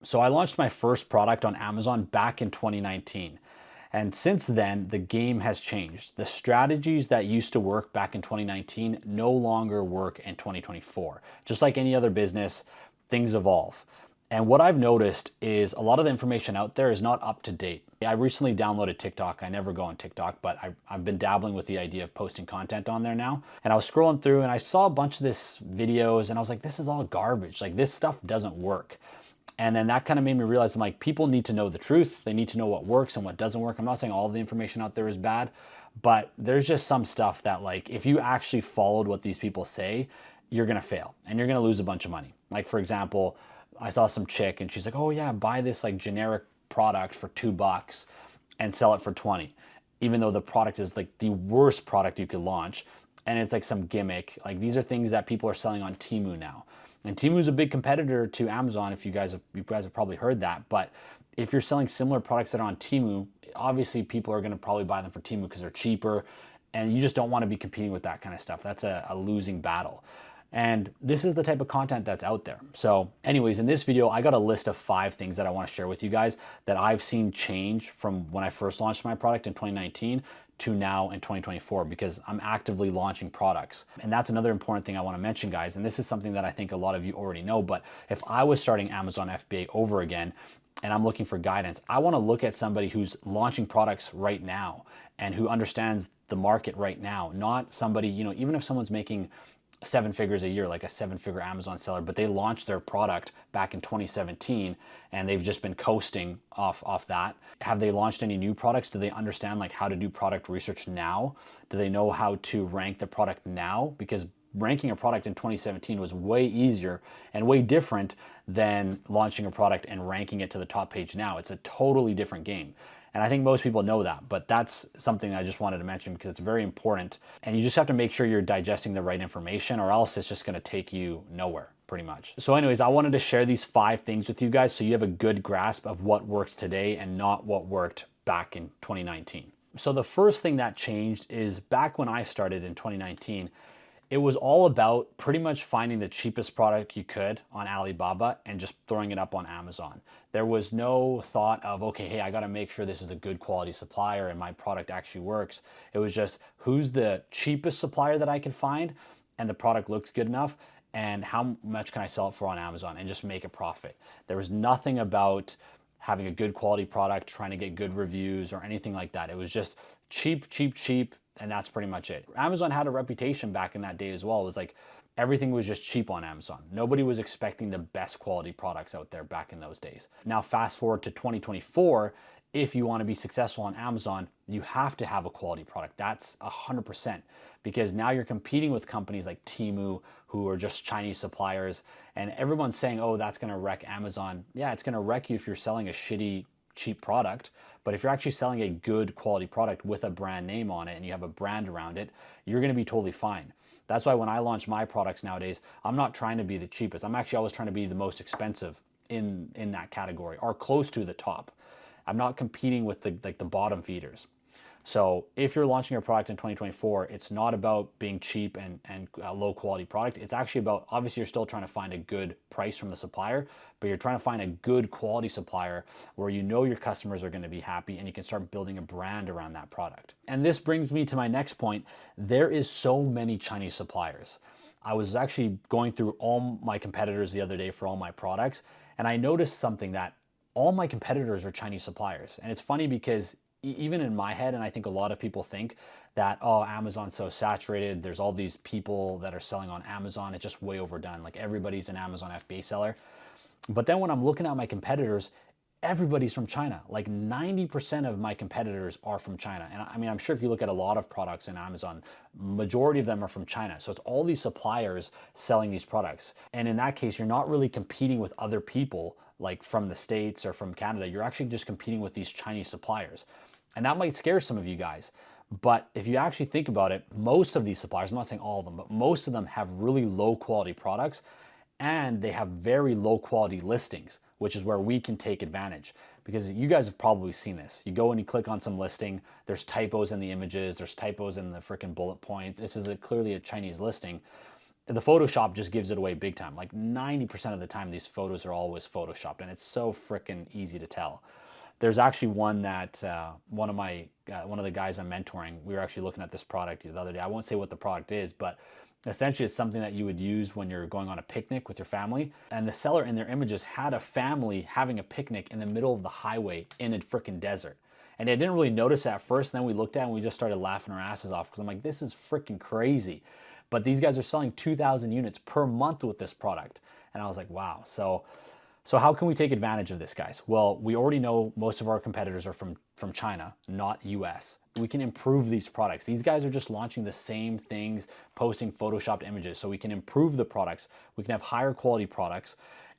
So I launched my first product on Amazon back in 2019. And since then, the game has changed. The strategies that used to work back in 2019 no longer work in 2024. Just like any other business, things evolve. And what I've noticed is a lot of the information out there is not up to date. I recently downloaded TikTok. I never go on TikTok, but I've been dabbling with the idea of posting content on there now. And I was scrolling through and I saw a bunch of this videos and I was like, this is all garbage. Like, this stuff doesn't work. And then that kind of made me realize, I'm like, people need to know the truth. They need to know what works and what doesn't work. I'm not saying all the information out there is bad, but there's just some stuff that, like, if you actually followed what these people say, you're gonna fail and you're gonna lose a bunch of money. Like, for example, I saw some chick and she's like, oh yeah, buy this like generic product for $2 and sell it for 20, even though the product is like the worst product you could launch. And it's like some gimmick. Like, these are things that people are selling on Temu now. And Temu is a big competitor to Amazon, if you guys have probably heard that. But if you're selling similar products that are on Temu, obviously people are going to probably buy them for Temu because they're cheaper, and you just don't want to be competing with that kind of stuff. That's a losing battle. And this is the type of content that's out there. So anyways, in this video, I got a list of 5 things that I want to share with you guys that I've seen change from when I first launched my product in 2019 to now in 2024, because I'm actively launching products. And that's another important thing I want to mention, guys. And this is something that I think a lot of you already know, but if I was starting Amazon FBA over again and I'm looking for guidance, I want to look at somebody who's launching products right now and who understands the market right now, not somebody, even if someone's making 7 figures a year, like a 7-figure Amazon seller, but they launched their product back in 2017 and they've just been coasting off that. Have they launched any new products? Do they understand like how to do product research now? Do they know how to rank the product now? Because ranking a product in 2017 was way easier and way different than launching a product and ranking it to the top page now. It's a totally different game. And I think most people know that, but that's something I just wanted to mention because it's very important. And you just have to make sure you're digesting the right information, or else it's just going to take you nowhere, pretty much. So anyways, I wanted to share these 5 things with you guys so you have a good grasp of what works today and not what worked back in 2019. So the first thing that changed is back when I started in 2019, it was all about pretty much finding the cheapest product you could on Alibaba and just throwing it up on Amazon. There was no thought of, okay, hey, I got to make sure this is a good quality supplier and my product actually works. It was just, who's the cheapest supplier that I can find and the product looks good enough, and how much can I sell it for on Amazon and just make a profit. There was nothing about having a good quality product, trying to get good reviews or anything like that. It was just cheap, cheap, cheap, and that's pretty much it. Amazon had a reputation back in that day as well. It was like everything was just cheap on Amazon. Nobody was expecting the best quality products out there back in those days. Now fast forward to 2024, if you want to be successful on Amazon, you have to have a quality product. That's 100%, because now you're competing with companies like Temu, who are just Chinese suppliers, and everyone's saying, oh, that's going to wreck Amazon. Yeah, it's going to wreck you if you're selling a shitty, cheap product. But if you're actually selling a good quality product with a brand name on it and you have a brand around it, you're going to be totally fine. That's why when I launch my products nowadays, I'm not trying to be the cheapest. I'm actually always trying to be the most expensive in that category, or close to the top. I'm not competing with the bottom feeders. So if you're launching your product in 2024, it's not about being cheap and a low quality product. It's actually about, obviously you're still trying to find a good price from the supplier, but you're trying to find a good quality supplier where you know your customers are going to be happy and you can start building a brand around that product. And this brings me to my next point. There is so many Chinese suppliers. I was actually going through all my competitors the other day for all my products, and I noticed something, that all my competitors are Chinese suppliers. And it's funny because even in my head, and I think a lot of people think that, oh, Amazon's so saturated, there's all these people that are selling on Amazon, it's just way overdone, like everybody's an Amazon FBA seller. But then when I'm looking at my competitors, everybody's from China. Like 90% of my competitors are from China. And I mean, I'm sure if you look at a lot of products in Amazon, majority of them are from China. So it's all these suppliers selling these products. And in that case, you're not really competing with other people like from the States or from Canada. You're actually just competing with these Chinese suppliers. And that might scare some of you guys. But if you actually think about it, most of these suppliers, I'm not saying all of them, but most of them have really low quality products, and they have very low quality listings, which is where we can take advantage. Because you guys have probably seen this. You go and you click on some listing, there's typos in the images, there's typos in the freaking bullet points. This is clearly a Chinese listing. the Photoshop just gives it away big time. Like 90% of the time, these photos are always Photoshopped, and it's so freaking easy to tell. There's actually one that one of the guys I'm mentoring, we were actually looking at this product the other day. I won't say what the product is, but essentially it's something that you would use when you're going on a picnic with your family. And the seller in their images had a family having a picnic in the middle of the highway in a freaking desert. And I didn't really notice it at first. And then we looked at it and we just started laughing our asses off because I'm like, this is freaking crazy. But these guys are selling 2,000 units per month with this product. And I was like, wow. So how can we take advantage of this, guys? Well, we already know most of our competitors are from China, not US. We can improve these products. These guys are just launching the same things, posting Photoshopped images. So we can improve the products. We can have higher quality products,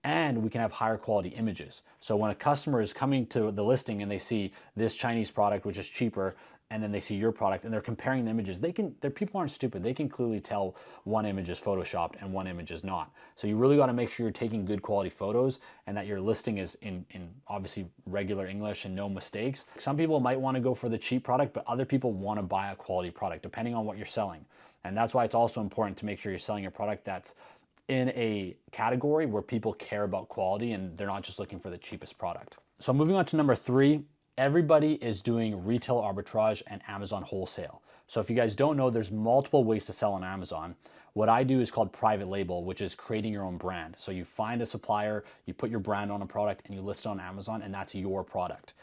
and we can have higher quality images. So when a customer is coming to the listing and they see this Chinese product, which is cheaper, and then they see your product and they're comparing the images, their people aren't stupid. They can clearly tell one image is Photoshopped and one image is not. So you really got to make sure you're taking good quality photos and that your listing is in obviously regular English and no mistakes. Some people might want to go for the cheap product, but other people want to buy a quality product depending on what you're selling. And that's why it's also important to make sure you're selling a product that's in a category where people care about quality and they're not just looking for the cheapest product. So moving on to number 3, everybody is doing retail arbitrage and Amazon wholesale. So if you guys don't know, there's multiple ways to sell on Amazon. What I do is called private label, which is creating your own brand. So you find a supplier, you put your brand on a product and you list it on Amazon, and that's your product.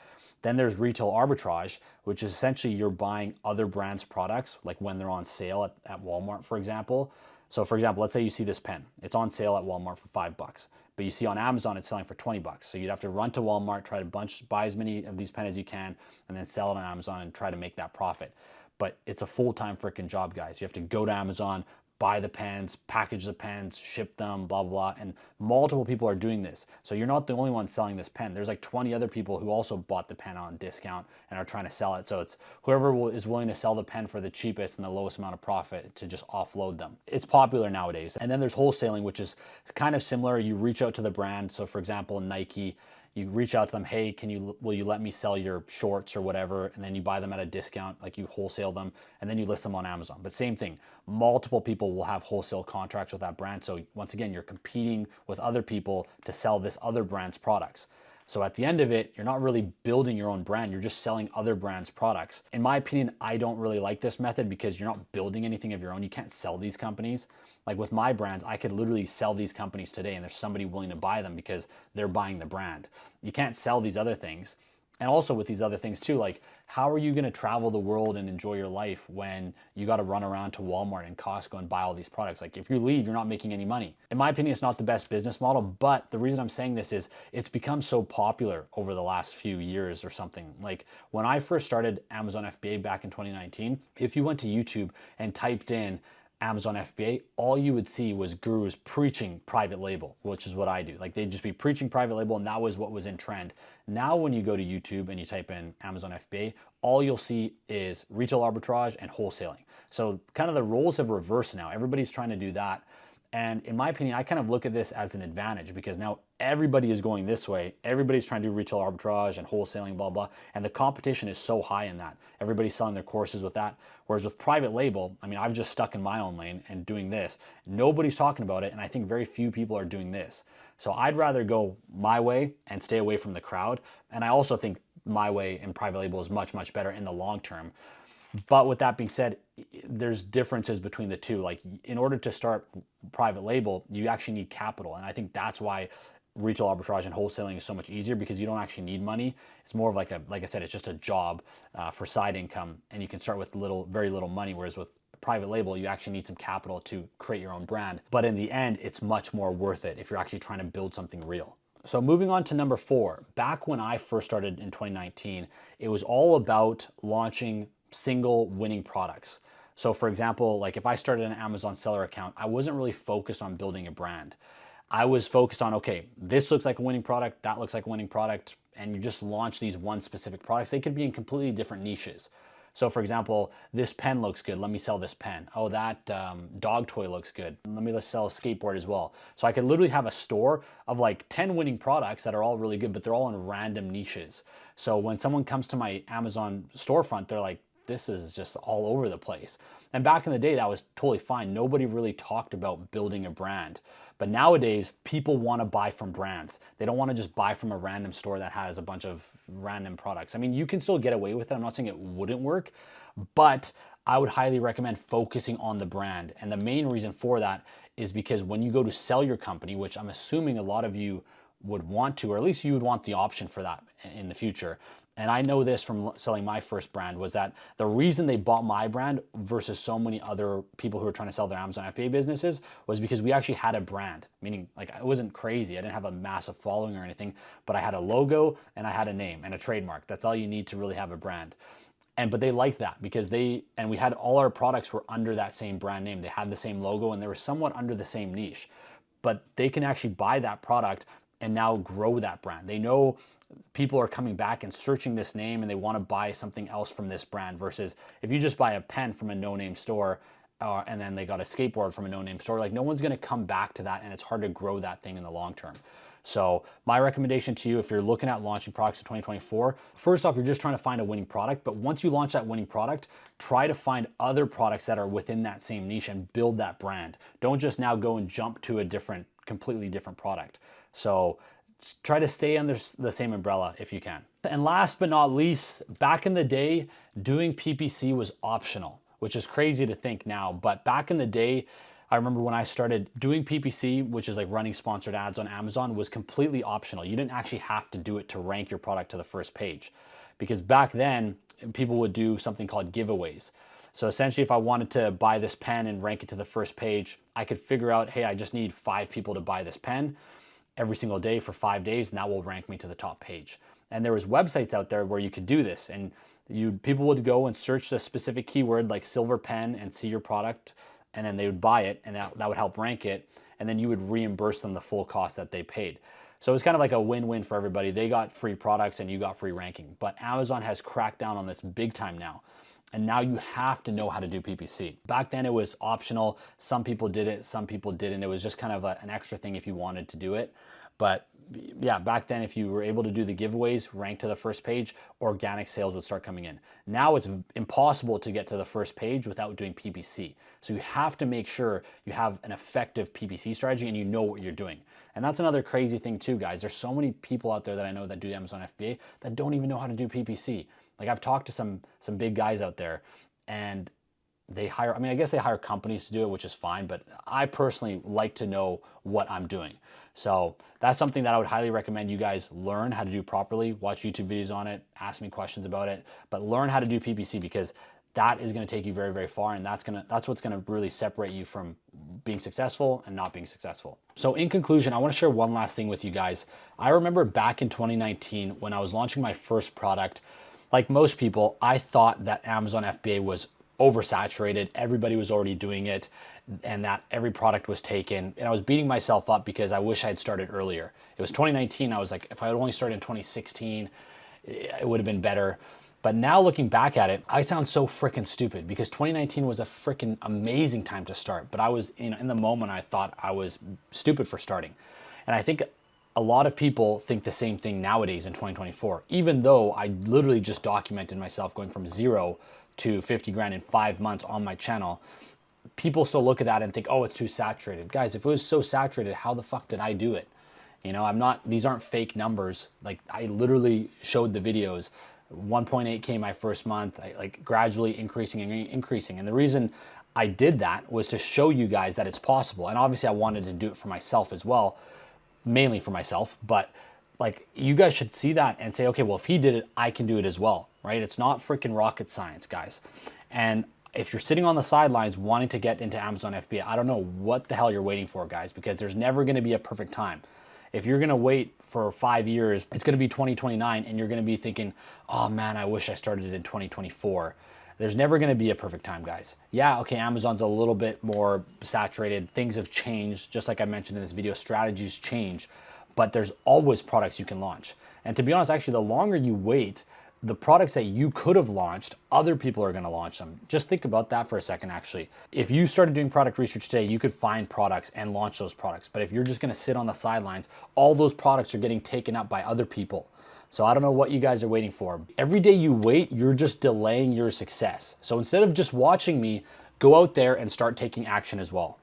Then there's retail arbitrage, which is essentially you're buying other brands' products, like when they're on sale at Walmart, for example. So for example, let's say you see this pen. It's on sale at Walmart for $5, but you see on Amazon it's selling for $20. So you'd have to run to Walmart, try to buy as many of these pens as you can, and then sell it on Amazon and try to make that profit. But it's a full-time freaking job, guys. You have to go to Amazon, buy the pens, package the pens, ship them, blah, blah, blah. And multiple people are doing this. So you're not the only one selling this pen. There's like 20 other people who also bought the pen on discount and are trying to sell it. So it's whoever is willing to sell the pen for the cheapest and the lowest amount of profit to just offload them. It's popular nowadays. And then there's wholesaling, which is kind of similar. You reach out to the brand. So for example, Nike, you reach out to them, hey, will you let me sell your shorts or whatever? And then you buy them at a discount, like you wholesale them, and then you list them on Amazon. But same thing, multiple people will have wholesale contracts with that brand. So once again, you're competing with other people to sell this other brand's products. So at the end of it, you're not really building your own brand, you're just selling other brands' products. In my opinion, I don't really like this method because you're not building anything of your own. You can't sell these companies. Like with my brands, I could literally sell these companies today and there's somebody willing to buy them because they're buying the brand. You can't sell these other things. And also with these other things too, like how are you going to travel the world and enjoy your life when you got to run around to Walmart and Costco and buy all these products? Like if you leave, you're not making any money. In my opinion, it's not the best business model, but the reason I'm saying this is it's become so popular over the last few years or something. Like when I first started Amazon FBA back in 2019, if you went to YouTube and typed in Amazon FBA, all you would see was gurus preaching private label, which is what I do. Like they'd just be preaching private label and that was what was in trend. Now when you go to YouTube and you type in Amazon FBA, all you'll see is retail arbitrage and wholesaling. So kind of the roles have reversed now. Everybody's trying to do that. And in my opinion, I kind of look at this as an advantage because now everybody is going this way. Everybody's trying to do retail arbitrage and wholesaling, blah, blah. And the competition is so high in that. Everybody's selling their courses with that. Whereas with private label, I mean, I've just stuck in my own lane and doing this. Nobody's talking about it. And I think very few people are doing this. So I'd rather go my way and stay away from the crowd. And I also think my way in private label is much, much better in the long term. But with that being said, there's differences between the two. Like in order to start private label, you actually need capital. And I think that's why retail arbitrage and wholesaling is so much easier because you don't actually need money. It's more of like I said, it's just a job for side income and you can start with very little money. Whereas with private label, you actually need some capital to create your own brand. But in the end, it's much more worth it if you're actually trying to build something real. So moving on to number 4, back when I first started in 2019, it was all about launching single winning products. So for example, like if I started an Amazon seller account, I wasn't really focused on building a brand. I was focused on, okay, this looks like a winning product, that looks like a winning product, and you just launch these one specific products. They could be in completely different niches. So for example, this pen looks good, let me sell this pen. Oh, that dog toy looks good, let me sell a skateboard as well. So I could literally have a store of like 10 winning products that are all really good, but they're all in random niches. So when someone comes to my Amazon storefront, they're like, this is just all over the place. And back in the day, that was totally fine. Nobody really talked about building a brand. But nowadays, people want to buy from brands. They don't want to just buy from a random store that has a bunch of random products. I mean, you can still get away with it. I'm not saying it wouldn't work, but I would highly recommend focusing on the brand. And the main reason for that is because when you go to sell your company, which I'm assuming a lot of you would want to, or at least you would want the option for that in the future. And I know this from selling my first brand, was that the reason they bought my brand versus so many other people who were trying to sell their Amazon FBA businesses was because we actually had a brand, meaning like I wasn't crazy. I didn't have a massive following or anything, but I had a logo and I had a name and a trademark. That's all you need to really have a brand. But they liked that because we had all our products were under that same brand name. They had the same logo and they were somewhat under the same niche, but they can actually buy that product and now grow that brand. They know people are coming back and searching this name and they want to buy something else from this brand, versus if you just buy a pen from a no-name store and then they got a skateboard from a no-name store, like no one's going to come back to that, and it's hard to grow that thing in the long term. So my recommendation to you, if you're looking at launching products in 2024, first off, you're just trying to find a winning product. But once you launch that winning product, try to find other products that are within that same niche and build that brand. Don't just now go and jump to a completely different product. So try to stay under the same umbrella if you can. And last but not least, back in the day, doing PPC was optional, which is crazy to think now. But back in the day, I remember when I started doing PPC, which is like running sponsored ads on Amazon, was completely optional. You didn't actually have to do it to rank your product to the first page, because back then people would do something called giveaways. So essentially, if I wanted to buy this pen and rank it to the first page, I could figure out, hey, I just need 5 people to buy this pen every single day for 5 days, and that will rank me to the top page. And there was websites out there where you could do this, and people would go and search the specific keyword like silver pen and see your product, and then they would buy it, and that would help rank it, and then you would reimburse them the full cost that they paid. So it's kind of like a win-win for everybody. They got free products and you got free ranking. But Amazon has cracked down on this big time now. And now you have to know how to do PPC. Back then it was optional. Some people did it, some people didn't. It was just kind of an extra thing if you wanted to do it. But yeah, back then if you were able to do the giveaways, rank to the first page, organic sales would start coming in. Now it's impossible to get to the first page without doing PPC. So you have to make sure you have an effective PPC strategy and you know what you're doing. And that's another crazy thing too, guys. There's so many people out there that I know that do Amazon FBA that don't even know how to do PPC. Like I've talked to some big guys out there, and they hire, I mean, I guess they hire companies to do it, which is fine, but I personally like to know what I'm doing. So that's something that I would highly recommend you guys learn how to do properly. Watch YouTube videos on it, ask me questions about it, but learn how to do PPC, because that is going to take you very, very far, and that's what's going to really separate you from being successful and not being successful. So in conclusion, I want to share one last thing with you guys. I remember back in 2019 when I was launching my first product, like most people, I thought that Amazon FBA was oversaturated. Everybody was already doing it, and that every product was taken. And I was beating myself up because I wish I had started earlier. It was 2019. I was like, if I had only started in 2016, it would have been better. But now looking back at it, I sound so freaking stupid, because 2019 was a freaking amazing time to start. But I was, in the moment, I thought I was stupid for starting. And I think a lot of people think the same thing nowadays in 2024, even though I literally just documented myself going from 0 to 50 grand in 5 months on my channel. People still look at that and think, oh, it's too saturated. Guys, if it was so saturated, how the fuck did I do it? These aren't fake numbers. Like, I literally showed the videos. 1.8K my first month, like gradually increasing and increasing. And the reason I did that was to show you guys that it's possible. And obviously I wanted to do it for myself as well, mainly for myself, but like, you guys should see that and say, okay, well, if he did it, I can do it as well, right? It's not freaking rocket science, guys. And if you're sitting on the sidelines wanting to get into Amazon FBA, I don't know what the hell you're waiting for, guys, because there's never going to be a perfect time. If you're going to wait for 5 years, it's going to be 2029, and you're going to be thinking, oh man, I wish I started it in 2024. There's never going to be a perfect time, guys. Yeah, okay, Amazon's a little bit more saturated. Things have changed. Just like I mentioned in this video, strategies change, but there's always products you can launch. And to be honest, actually, the longer you wait, the products that you could have launched, other people are going to launch them. Just think about that for a second, actually. If you started doing product research today, you could find products and launch those products. But if you're just going to sit on the sidelines, all those products are getting taken up by other people. So I don't know what you guys are waiting for. Every day you wait, you're just delaying your success. So instead of just watching me, go out there and start taking action as well.